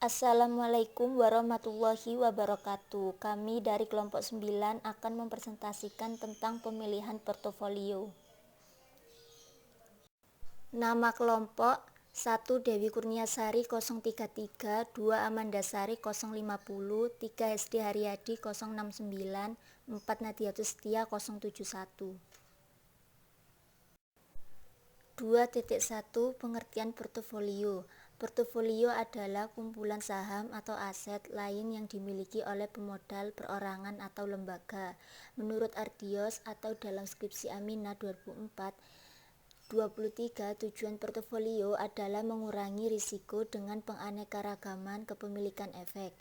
Assalamualaikum warahmatullahi wabarakatuh. Kami dari kelompok 9 akan mempresentasikan tentang pemilihan portofolio. Nama kelompok: 1 Dewi Kurniasari 033, 2 Amanda Sari 050, 3 Hesti Haryadi 069, 4 Nadia Tustia 071. 2.1 Pengertian portofolio. Portofolio adalah kumpulan saham atau aset lain yang dimiliki oleh pemodal, perorangan, atau lembaga. Menurut Ardios atau dalam skripsi Amina 2004-23, tujuan portofolio adalah mengurangi risiko dengan penganekaragaman kepemilikan efek.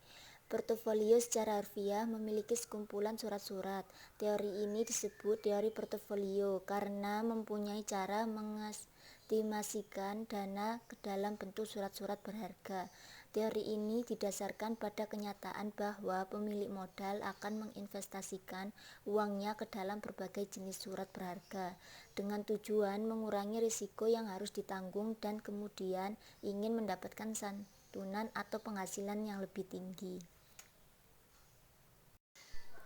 Portofolio secara harfiah memiliki sekumpulan surat-surat. Teori ini disebut teori portofolio karena mempunyai cara mengestimasikan dana ke dalam bentuk surat-surat berharga. Teori ini didasarkan pada kenyataan bahwa pemilik modal akan menginvestasikan uangnya ke dalam berbagai jenis surat berharga dengan tujuan mengurangi risiko yang harus ditanggung dan kemudian ingin mendapatkan santunan atau penghasilan yang lebih tinggi.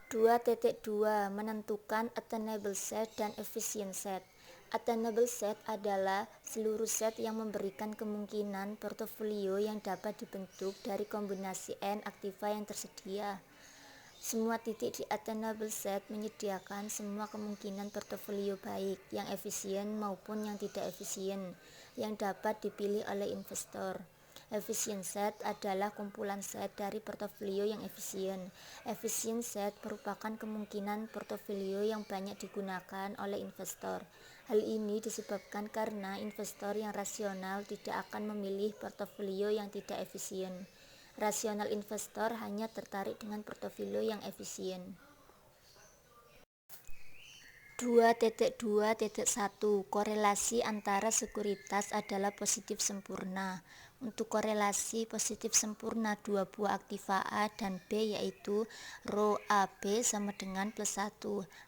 2.2 Menentukan attainable set dan efficient set. Attainable set adalah seluruh set yang memberikan kemungkinan portofolio yang dapat dibentuk dari kombinasi N aktiva yang tersedia. Semua titik di attainable set menyediakan semua kemungkinan portofolio baik yang efisien maupun yang tidak efisien yang dapat dipilih oleh investor. Efficient set adalah kumpulan set dari portofolio yang efisien. Efficient set merupakan kemungkinan portofolio yang banyak digunakan oleh investor. Hal ini disebabkan karena investor yang rasional tidak akan memilih portofolio yang tidak efisien. Rasional investor hanya tertarik dengan portofolio yang efisien. 2.2.1 Korelasi antara sekuritas adalah positif sempurna. Untuk korelasi positif sempurna dua buah aktiva A dan B yaitu rho AB sama dengan +1,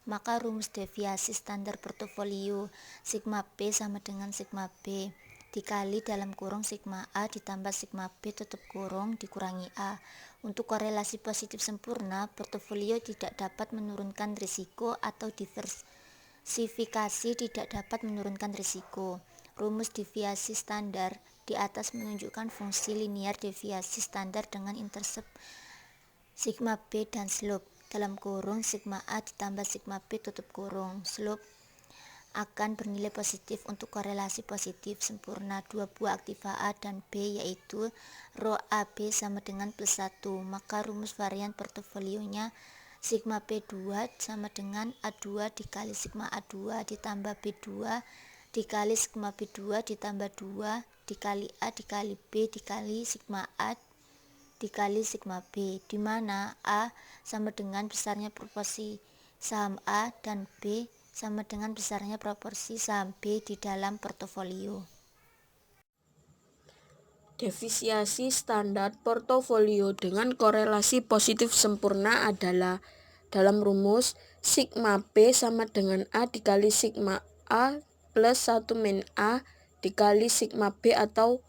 maka rumus deviasi standar portofolio sigma B sama dengan sigma B dikali dalam kurung sigma A ditambah sigma B tutup kurung dikurangi A. Untuk korelasi positif sempurna, portofolio tidak dapat menurunkan risiko atau diversifikasi tidak dapat menurunkan risiko. Rumus deviasi standar di atas menunjukkan fungsi linear deviasi standar dengan intercept sigma B dan slope dalam kurung sigma A ditambah sigma B tutup kurung. Slope akan bernilai positif untuk korelasi positif sempurna dua buah aktiva A dan B yaitu rho AB sama dengan +1, maka rumus varian portofolionya sigma B2 sama dengan A2 dikali sigma A2 ditambah B2 dikali sigma B2 ditambah 2 dikali A dikali B dikali sigma A dikali sigma B, di mana A sama dengan besarnya proporsi saham A dan B sama dengan besarnya proporsi saham B di dalam portofolio. Deviasi standar portofolio dengan korelasi positif sempurna adalah dalam rumus sigma B sama dengan A dikali sigma A plus 1 min A dikali sigma B atau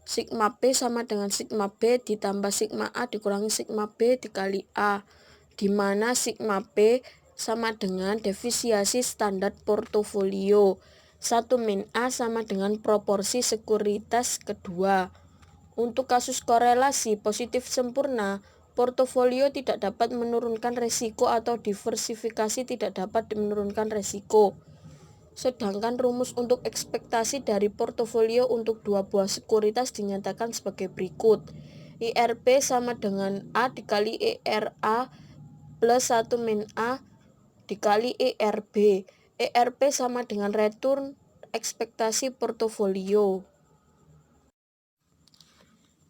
sigma B sama dengan sigma B ditambah sigma A dikurangi sigma B dikali A, di mana sigma B sama dengan deviasi standar portofolio 1 min A sama dengan proporsi sekuritas kedua. Untuk kasus korelasi positif sempurna, portofolio tidak dapat menurunkan risiko atau diversifikasi tidak dapat menurunkan risiko. Sedangkan rumus untuk ekspektasi dari portofolio untuk dua buah sekuritas dinyatakan sebagai berikut. IRP sama dengan A dikali IRA plus 1 min A dikali IRB. IRP sama dengan return ekspektasi portofolio.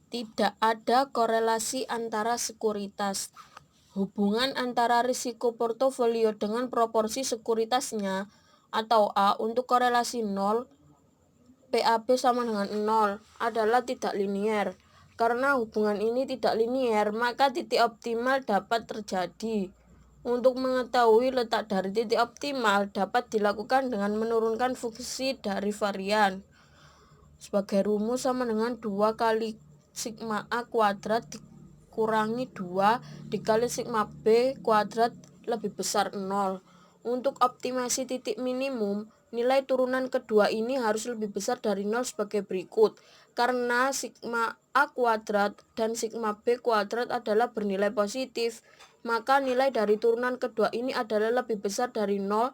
Tidak ada korelasi antara sekuritas. Hubungan antara risiko portofolio dengan proporsi sekuritasnya atau A untuk korelasi 0 PAB sama dengan 0 adalah tidak linier. Karena hubungan ini tidak linier, maka titik optimal dapat terjadi. Untuk mengetahui letak dari titik optimal dapat dilakukan dengan menurunkan fungsi dari varian. Sebagai rumus sama dengan 2 kali sigma A kuadrat dikurangi 2 dikali sigma B kuadrat lebih besar 0. Untuk optimasi titik minimum, nilai turunan kedua ini harus lebih besar dari 0 sebagai berikut. Karena sigma A kuadrat dan sigma B kuadrat adalah bernilai positif, maka nilai dari turunan kedua ini adalah lebih besar dari 0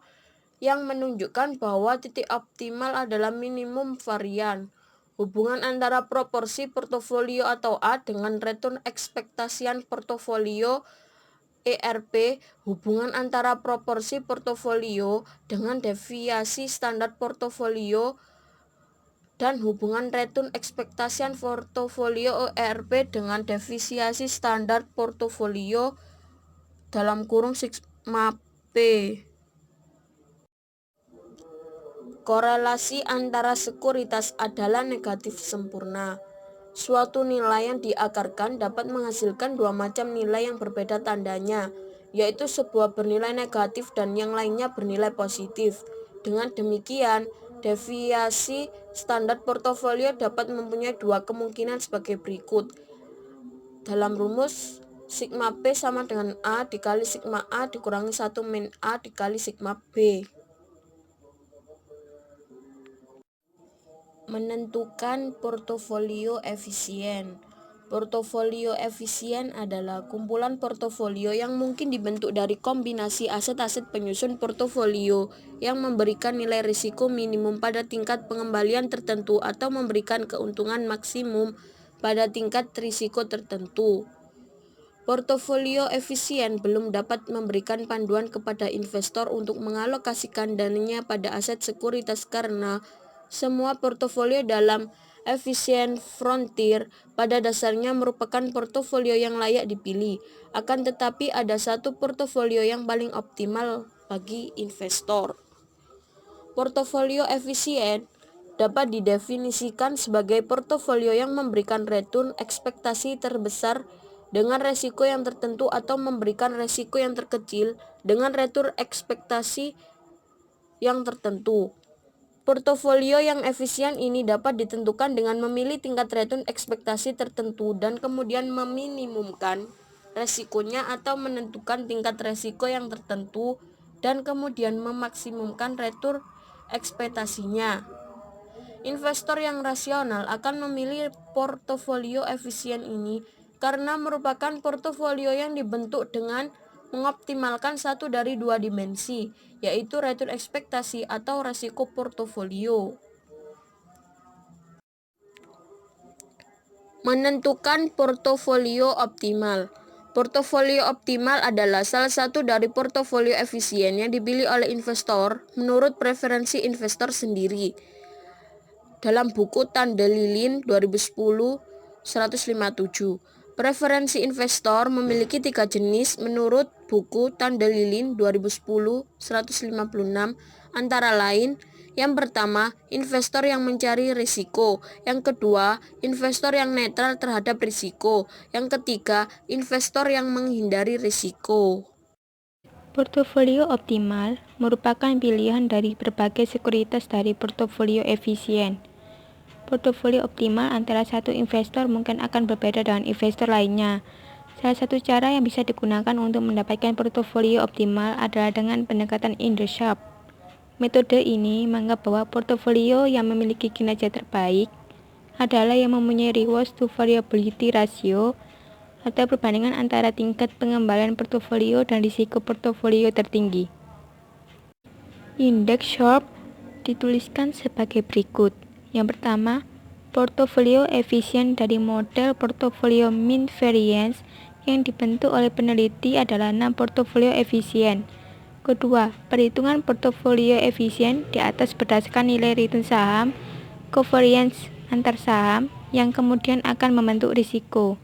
yang menunjukkan bahwa titik optimal adalah minimum varian. Hubungan antara proporsi portofolio atau A dengan return ekspektasian portofolio ERP, hubungan antara proporsi portofolio dengan deviasi standar portofolio, dan hubungan return ekspektasian portofolio ERP dengan deviasi standar portofolio sigma P. Korelasi antara sekuritas adalah negatif sempurna. Suatu nilai yang diakarkan dapat menghasilkan dua macam nilai yang berbeda tandanya, yaitu sebuah bernilai negatif dan yang lainnya bernilai positif. Dengan demikian, deviasi standar portofolio dapat mempunyai dua kemungkinan sebagai berikut. Dalam rumus, sigma P sama dengan A dikali sigma A dikurangi 1 min A dikali sigma B. Menentukan portofolio efisien. Portofolio efisien adalah kumpulan portofolio yang mungkin dibentuk dari kombinasi aset-aset penyusun portofolio yang memberikan nilai risiko minimum pada tingkat pengembalian tertentu atau memberikan keuntungan maksimum pada tingkat risiko tertentu. Portofolio efisien belum dapat memberikan panduan kepada investor untuk mengalokasikan dananya pada aset sekuritas karena semua portofolio dalam efisien frontier pada dasarnya merupakan portofolio yang layak dipilih. Akan tetapi ada satu portofolio yang paling optimal bagi investor. Portofolio efisien dapat didefinisikan sebagai portofolio yang memberikan return ekspektasi terbesar dengan resiko yang tertentu atau memberikan resiko yang terkecil dengan return ekspektasi yang tertentu. Portofolio yang efisien ini dapat ditentukan dengan memilih tingkat return ekspektasi tertentu dan kemudian meminimumkan resikonya atau menentukan tingkat resiko yang tertentu dan kemudian memaksimumkan return ekspektasinya. Investor yang rasional akan memilih portofolio efisien ini karena merupakan portofolio yang dibentuk dengan mengoptimalkan satu dari dua dimensi, yaitu return ekspektasi atau resiko portofolio. Menentukan portofolio optimal. Portofolio optimal adalah salah satu dari portofolio efisien yang dipilih oleh investor menurut preferensi investor sendiri. Dalam buku Tandelilin 2010 157, preferensi investor memiliki 3 jenis menurut buku Tandelilin 2010 156, antara lain: yang pertama, investor yang mencari risiko. Yang kedua, investor yang netral terhadap risiko. Yang ketiga, investor yang menghindari risiko. Portofolio optimal merupakan pilihan dari berbagai sekuritas dari portofolio efisien. Portofolio optimal antara satu investor mungkin akan berbeda dengan investor lainnya. Salah satu cara yang bisa digunakan untuk mendapatkan portofolio optimal adalah dengan pendekatan Intershop. Metode ini menganggap bahwa portofolio yang memiliki kinerja terbaik adalah yang mempunyai reward to variability ratio atau perbandingan antara tingkat pengembalian portofolio dan risiko portofolio tertinggi. Indeks Sharpe dituliskan sebagai berikut. Yang pertama, portofolio efisien dari model portofolio mean variance yang dibentuk oleh peneliti adalah 6 portofolio efisien. Kedua, perhitungan portofolio efisien di atas berdasarkan nilai return saham, covariance antar saham yang kemudian akan membentuk risiko.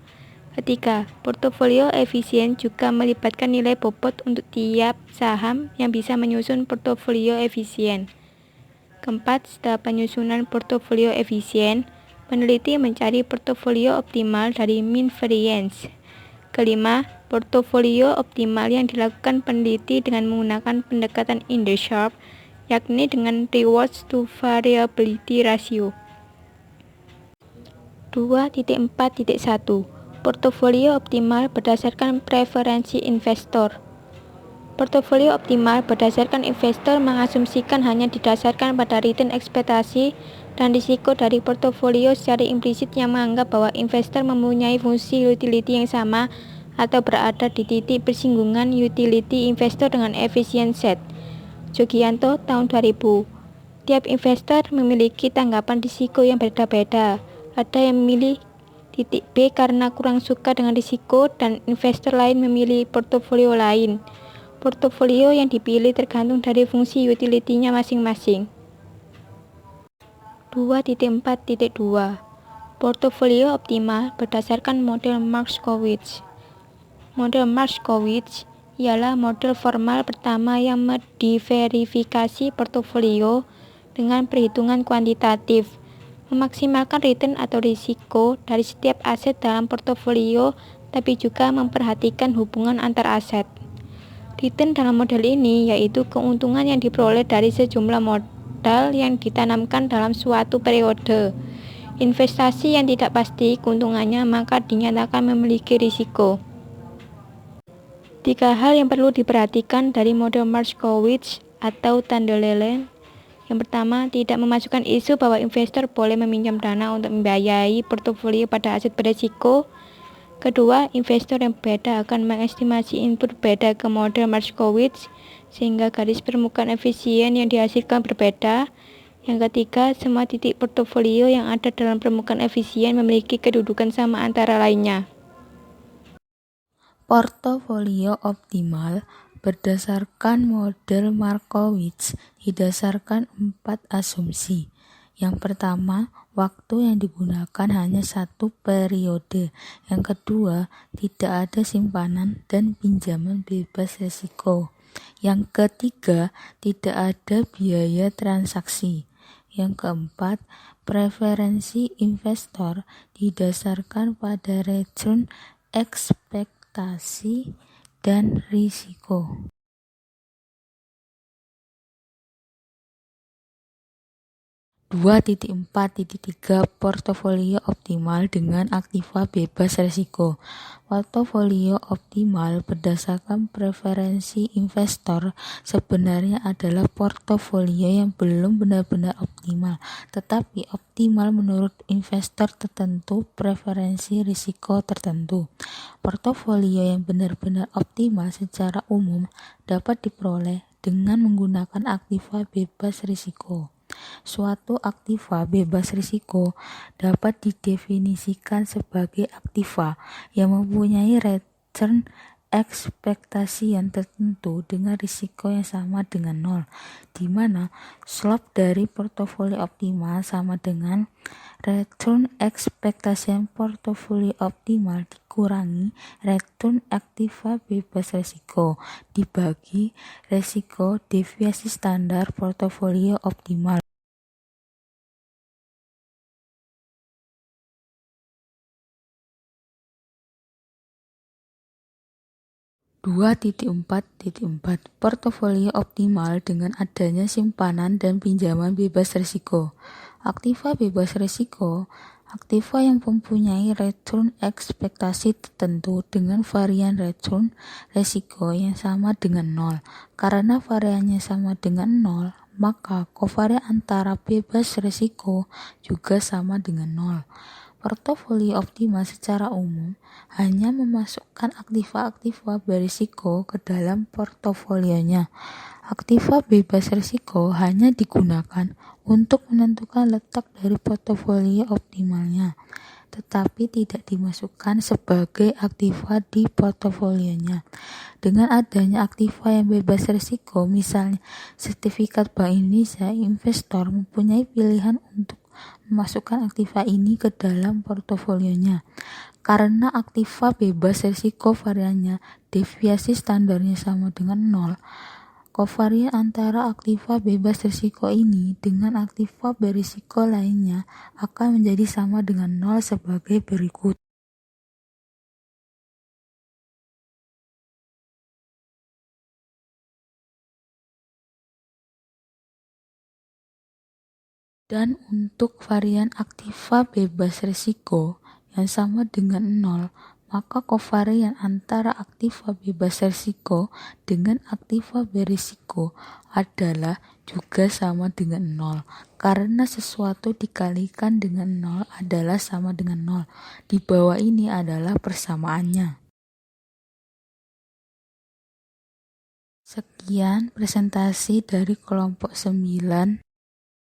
Ketiga, portofolio efisien juga melibatkan nilai bobot untuk tiap saham yang bisa menyusun portofolio efisien. Keempat, setelah penyusunan portofolio efisien, peneliti mencari portofolio optimal dari mean variance. Kelima, portofolio optimal yang dilakukan peneliti dengan menggunakan pendekatan Indeks Sharpe, yakni dengan rewards to variability ratio. 2.4.1 Portofolio optimal berdasarkan preferensi investor. Portofolio optimal berdasarkan investor mengasumsikan hanya didasarkan pada return ekspektasi dan risiko dari portofolio secara implisit yang menganggap bahwa investor mempunyai fungsi utility yang sama atau berada di titik persinggungan utility investor dengan efisien set. Jogianto tahun 2000. Tiap investor memiliki tanggapan risiko yang berbeda-beda. Ada yang memilih titik B karena kurang suka dengan risiko dan investor lain memilih portofolio lain. Portofolio yang dipilih tergantung dari fungsi utility-nya masing-masing. 2.4.2 Portofolio optimal berdasarkan model Markowitz. Model Markowitz ialah model formal pertama yang mendiverifikasi portofolio dengan perhitungan kuantitatif, memaksimalkan return atau risiko dari setiap aset dalam portofolio, tapi juga memperhatikan hubungan antar aset. Return dalam model ini yaitu keuntungan yang diperoleh dari sejumlah modal yang ditanamkan dalam suatu periode. Investasi yang tidak pasti keuntungannya maka dinyatakan memiliki risiko. 3 hal yang perlu diperhatikan dari model Markowitz atau tanda lele. Yang pertama, tidak memasukkan isu bahwa investor boleh meminjam dana untuk membiayai portofolio pada aset berisiko. Kedua, investor yang berbeda akan mengestimasi input berbeda ke model Markowitz, sehingga garis permukaan efisien yang dihasilkan berbeda. Yang ketiga, semua titik portofolio yang ada dalam permukaan efisien memiliki kedudukan sama antara lainnya. Portofolio optimal berdasarkan model Markowitz didasarkan 4 asumsi. Yang pertama, waktu yang digunakan hanya satu periode. Yang kedua, tidak ada simpanan dan pinjaman bebas risiko. Yang ketiga, tidak ada biaya transaksi. Yang keempat, preferensi investor didasarkan pada return ekspektasi dan risiko. 2.4.3 Portofolio optimal dengan aktiva bebas risiko. Portofolio optimal berdasarkan preferensi investor sebenarnya adalah portofolio yang belum benar-benar optimal, tetapi optimal menurut investor tertentu preferensi risiko tertentu. Portofolio yang benar-benar optimal secara umum dapat diperoleh dengan menggunakan aktiva bebas risiko. Suatu aktiva bebas risiko dapat didefinisikan sebagai aktiva yang mempunyai return ekspektasi yang tertentu dengan risiko yang sama dengan nol, di mana slope dari portofolio optimal sama dengan return ekspektasi yang portofolio optimal dikurangi return aktiva bebas risiko dibagi risiko deviasi standar portofolio optimal. 2.4.4 Portofolio optimal dengan adanya simpanan dan pinjaman bebas risiko. Aktiva bebas risiko, aktiva yang mempunyai return ekspektasi tertentu dengan varian return risiko yang sama dengan nol. Karena variannya sama dengan nol, maka kovarian antara bebas risiko juga sama dengan nol. Portofolio optimal secara umum hanya memasukkan aktiva-aktiva berisiko ke dalam portofolionya. Aktiva bebas risiko hanya digunakan untuk menentukan letak dari portofolio optimalnya, tetapi tidak dimasukkan sebagai aktiva di portofolionya. Dengan adanya aktiva yang bebas risiko, misalnya sertifikat Bank Indonesia, investor mempunyai pilihan untuk memasukkan aktiva ini ke dalam portofolionya. Karena aktiva bebas risiko variannya deviasi standarnya sama dengan nol, kovarian antara aktiva bebas risiko ini dengan aktiva berisiko lainnya akan menjadi sama dengan nol sebagai berikut. Dan untuk varian aktiva bebas risiko yang sama dengan 0, maka kovarian antara aktiva bebas risiko dengan aktiva berisiko adalah juga sama dengan 0. Karena sesuatu dikalikan dengan 0 adalah sama dengan 0. Di bawah ini adalah persamaannya. Sekian presentasi dari kelompok 9.